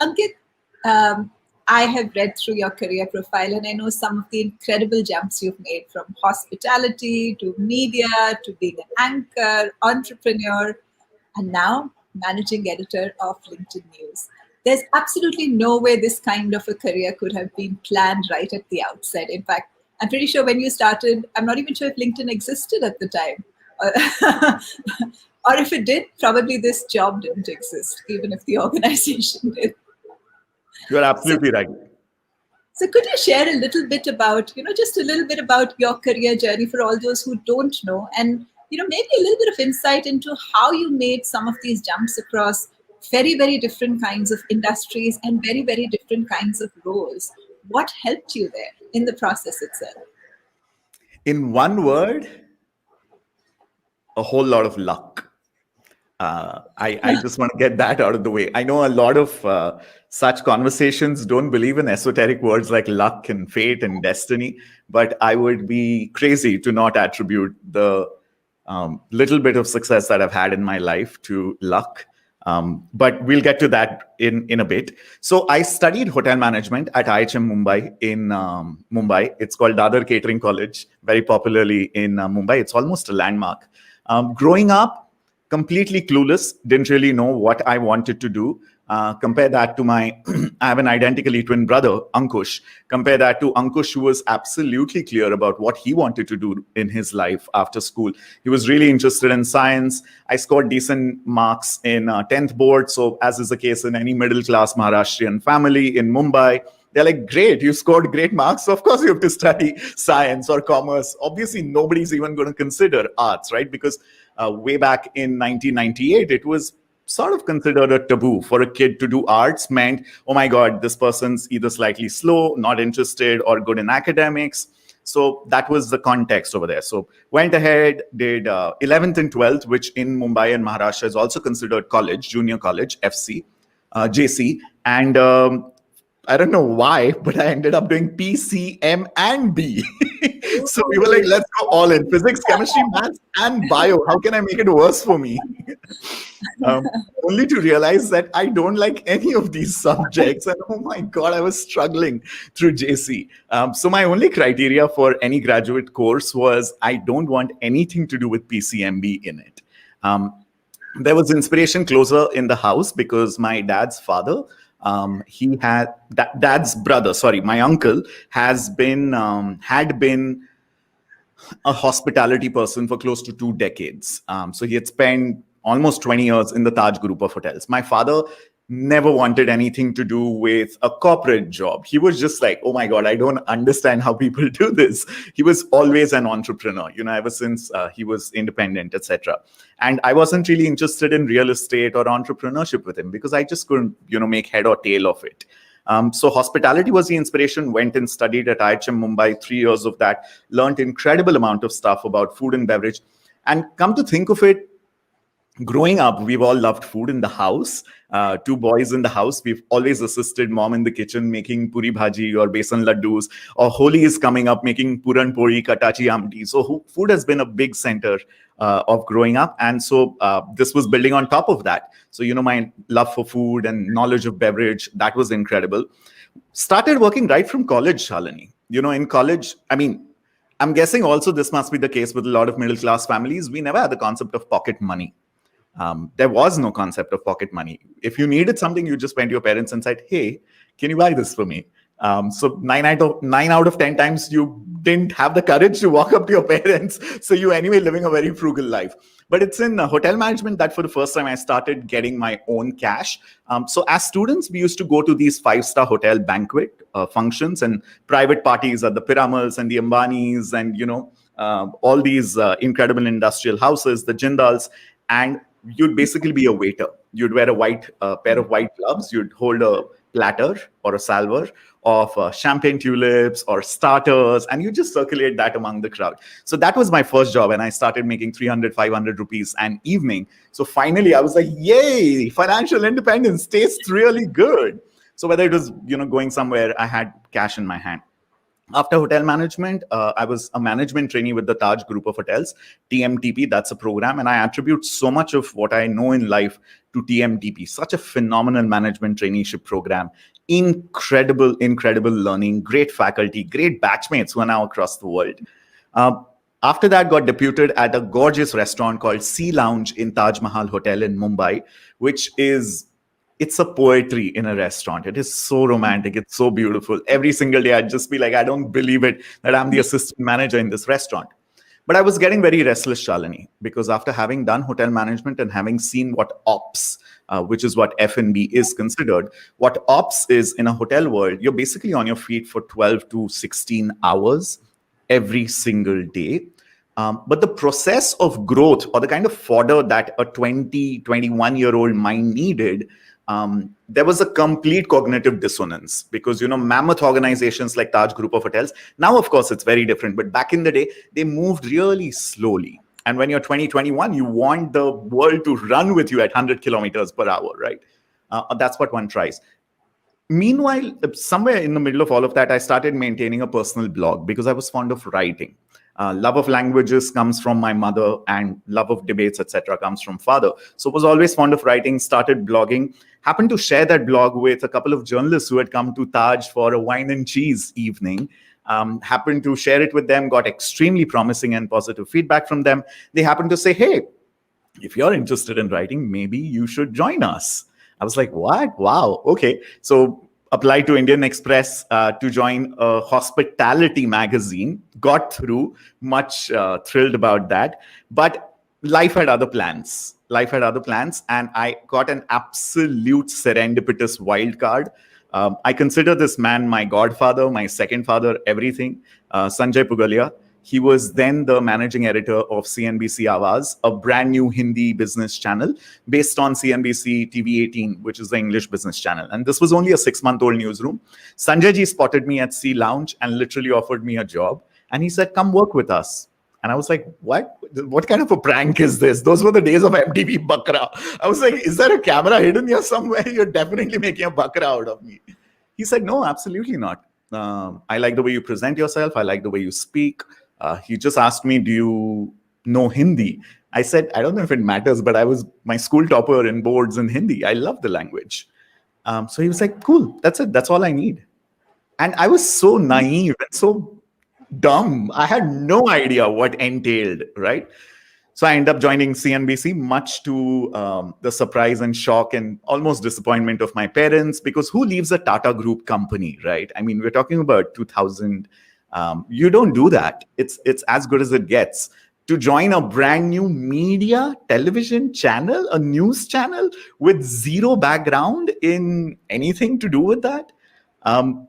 Ankit, um, I have read through your career profile and I know some of the incredible jumps you've made from hospitality to media to being an anchor, entrepreneur, and now managing editor of LinkedIn News. There's absolutely no way this kind of a career could have been planned right at the outset. In fact, I'm pretty sure when you started, I'm not even sure if LinkedIn existed at the time. Or if it did, probably this job didn't exist, even if the organization did. You're So, absolutely right. so could you share a little bit about, just a little bit about your career journey for all those who don't know, and maybe a little bit of insight into how you made some of these jumps across very, very different kinds of industries and very, very different kinds of roles. What helped you there in the process itself? In one word, a whole lot of luck. I just want to get that out of the way. I know a lot of such conversations don't believe in esoteric words like luck and fate and destiny, but I would be crazy to not attribute the little bit of success that I've had in my life to luck. But we'll get to that in a bit. So I studied hotel management at IHM Mumbai in Mumbai. It's called Dadar Catering College, very popularly in Mumbai. It's almost a landmark. Growing up, completely clueless, didn't really know what I wanted to do. Compare that to I have an identically twin brother, Ankush. Compare that to Ankush, who was absolutely clear about what he wanted to do in his life after school. He was really interested in science. I scored decent marks in 10th board. So as is the case in any middle-class Maharashtrian family in Mumbai, they're like, great, you scored great marks. So of course, you have to study science or commerce. Obviously, nobody's even going to consider arts, right? Because way back in 1998, it was sort of considered a taboo for a kid to do arts. Meant, oh my God, this person's either slightly slow, not interested, or good in academics. So that was the context over there. So went ahead, did 11th and 12th, which in Mumbai and Maharashtra is also considered college, junior college, FC, JC. And I don't know why, but I ended up doing PCM and B. So we were like, let's go all in. Physics, chemistry, maths, and bio. How can I make it worse for me? Only to realize that I don't like any of these subjects. And oh my God, I was struggling through JC. So my only criteria for any graduate course was I don't want anything to do with PCMB in it. There was inspiration closer in the house because my dad's father, he had dad's brother, my uncle had been a hospitality person for close to 2 decades. So he had spent almost 20 years in the Taj group of hotels. My father never wanted anything to do with a corporate job. He was just like, oh my God, I don't understand how people do this. He was always an entrepreneur, ever since he was independent, etc. And I wasn't really interested in real estate or entrepreneurship with him because I just couldn't, make head or tail of it. So hospitality was the inspiration, went and studied at IHM Mumbai, 3 years of that, learned incredible amount of stuff about food and beverage. And come to think of it, growing up, we've all loved food in the house. 2 boys in the house. We've always assisted mom in the kitchen making puri bhaji or besan laddus. Or Holi is coming up, making puran puri, katachi amti. So food has been a big center of growing up. And so this was building on top of that. So, my love for food and knowledge of beverage, that was incredible. Started working right from college, Shalini. In college, I'm guessing also this must be the case with a lot of middle-class families. We never had the concept of pocket money. There was no concept of pocket money. If you needed something, you just went to your parents and said, hey, can you buy this for me? So 9 out of 10 times you didn't have the courage to walk up to your parents. So you anyway living a very frugal life. But it's in hotel management that for the first time I started getting my own cash. So as students, we used to go to these 5-star hotel banquet functions and private parties at the Piramals and the Ambanis and, all these incredible industrial houses, the Jindals. And you'd basically be a waiter. You'd wear a pair of white gloves. You'd hold a platter or a salver of champagne tulips or starters, and you just circulate that among the crowd. So that was my first job, and I started making 300, 500 rupees an evening. So finally, I was like, yay, financial independence tastes really good. So whether it was, going somewhere, I had cash in my hand. After hotel management, I was a management trainee with the Taj Group of Hotels, TMTP. That's a program. And I attribute so much of what I know in life to TMTP. Such a phenomenal management traineeship program. Incredible, incredible learning, great faculty, great batchmates who are now across the world. After that, got deputed at a gorgeous restaurant called Sea Lounge in Taj Mahal Hotel in Mumbai, which is it's a poetry in a restaurant. It is so romantic. It's so beautiful. Every single day, I'd just be like, I don't believe it that I'm the assistant manager in this restaurant. But I was getting very restless, Shalini, because after having done hotel management and having seen what ops, which is what F&B is considered, what ops is in a hotel world, you're basically on your feet for 12 to 16 hours every single day. But the process of growth or the kind of fodder that a 20, 21-year-old mind needed, there was a complete cognitive dissonance because, mammoth organizations like Taj Group of Hotels, now, of course, it's very different. But back in the day, they moved really slowly. And when you're 20, 21, you want the world to run with you at 100 kilometers per hour, right? That's what one tries. Meanwhile, somewhere in the middle of all of that, I started maintaining a personal blog because I was fond of writing. Love of languages comes from my mother and love of debates, etc. comes from father. So was always fond of writing, started blogging, happened to share that blog with a couple of journalists who had come to Taj for a wine and cheese evening. Happened to share it with them, got extremely promising and positive feedback from them. They happened to say, hey, if you're interested in writing, maybe you should join us. I was like, what? Wow. Okay. So applied to Indian Express to join a hospitality magazine. Got through, much thrilled about that. But life had other plans. And I got an absolute serendipitous wild card. I consider this man my godfather, my second father, everything. Sanjay Pugalia. He was then the managing editor of CNBC Awaaz, a brand new Hindi business channel based on CNBC TV 18, which is the English business channel. And this was only a 6-month-old newsroom. Sanjay ji spotted me at Sea Lounge and literally offered me a job. And he said, come work with us. And I was like, what? What kind of a prank is this? Those were the days of MTV Bakra. I was like, is there a camera hidden here somewhere? You're definitely making a Bakra out of me. He said, no, absolutely not. I like the way you present yourself. I like the way you speak. He just asked me, do you know Hindi? I said, I don't know if it matters, but I was my school topper in boards in Hindi. I love the language. So he was like, cool, that's it. That's all I need. And I was so naive and so dumb. I had no idea what entailed, right? So I ended up joining CNBC, much to the surprise and shock and almost disappointment of my parents, because who leaves a Tata Group company, right? I mean, we're talking about 2000. You don't do that. It's as good as it gets. To join a brand new media television channel, a news channel with zero background in anything to do with that.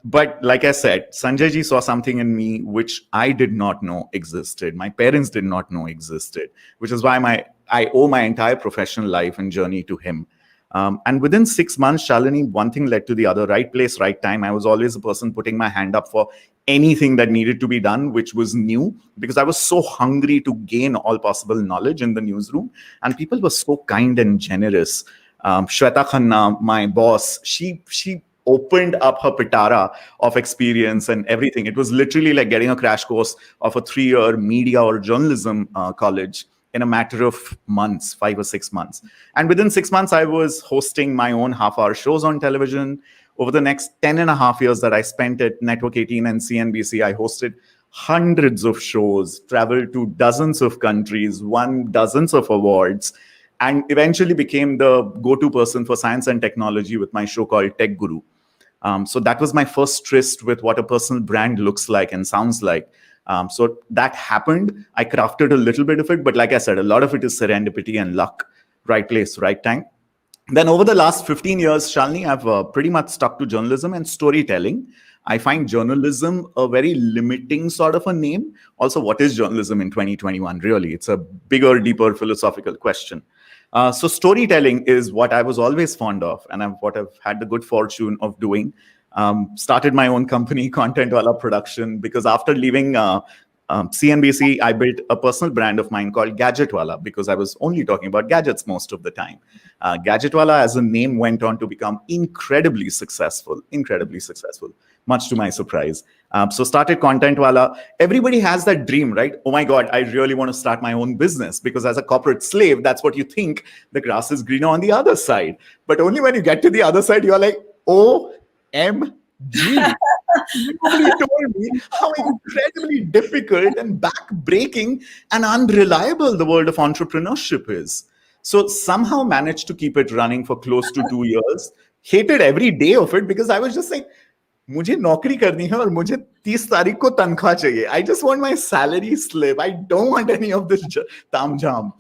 But like I said, Sanjay ji saw something in me which I did not know existed. My parents did not know existed, which is why I owe my entire professional life and journey to him. And within 6 months, Shalini, one thing led to the other. Right place, right time. I was always a person putting my hand up for anything that needed to be done, which was new, because I was so hungry to gain all possible knowledge in the newsroom. And people were so kind and generous. Shweta Khanna, my boss, she opened up her pitara of experience and everything. It was literally like getting a crash course of a 3-year media or journalism college in a matter of months, 5 or 6 months. And within 6 months, I was hosting my own half-hour shows on television. Over the next 10 and a half years that I spent at Network 18 and CNBC, I hosted hundreds of shows, traveled to dozens of countries, won dozens of awards, and eventually became the go-to person for science and technology with my show called Tech Guru. So that was my first tryst with what a personal brand looks like and sounds like. So that happened. I crafted a little bit of it, but like I said, a lot of it is serendipity and luck. Right place, right time. Then over the last 15 years, Shalini, I've pretty much stuck to journalism and storytelling. I find journalism a very limiting sort of a name. Also, what is journalism in 2021? Really, it's a bigger, deeper philosophical question. So storytelling is what I was always fond of, and what I've had the good fortune of doing. Started my own company, Content Wala Production, because after leaving CNBC, I built a personal brand of mine called Gadget Wala, because I was only talking about gadgets most of the time. Gadget Wala as a name went on to become incredibly successful. much to my surprise. So started Content Wala. Everybody has that dream, right? Oh my God, I really want to start my own business, because as a corporate slave, that's what you think, the grass is greener on the other side. But only when you get to the other side, you're like, OMG. Nobody told me how incredibly difficult and back-breaking and unreliable the world of entrepreneurship is. So somehow managed to keep it running for close to 2 years. Hated every day of it, because I was just like, मुझे नौकरी करनी है और मुझे 30 तारीख को तनख्वाह चाहिए. I just want my salary slip. I don't want any of this tamjam.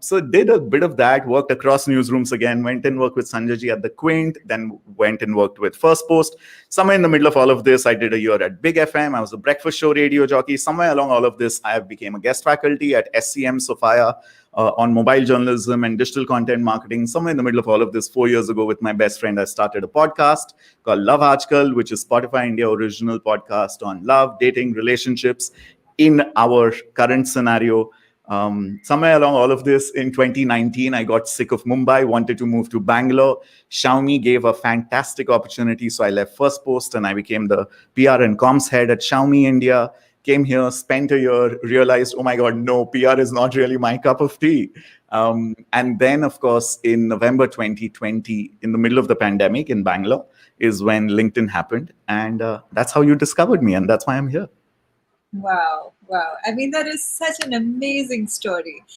So did a bit of that, worked across newsrooms again, went and worked with Sanjay ji at the Quint, then went and worked with First Post. Somewhere in the middle of all of this, I did a year at Big FM. I was a breakfast show radio jockey. Somewhere along all of this, I became a guest faculty at SCM Sophia on mobile journalism and digital content marketing. Somewhere in the middle of all of this, 4 years ago, with my best friend, I started a podcast called Love Aajkal, which is Spotify India original podcast on love, dating, relationships in our current scenario. Somewhere along all of this, in 2019, I got sick of Mumbai, wanted to move to Bangalore. Xiaomi gave a fantastic opportunity, so I left First Post and I became the PR and comms head at Xiaomi India. Came here, spent a year, realized, oh my God, no, PR is not really my cup of tea. And then, of course, in November 2020, in the middle of the pandemic in Bangalore, is when LinkedIn happened. And that's how you discovered me, and that's why I'm here. Wow. I mean, that is such an amazing story.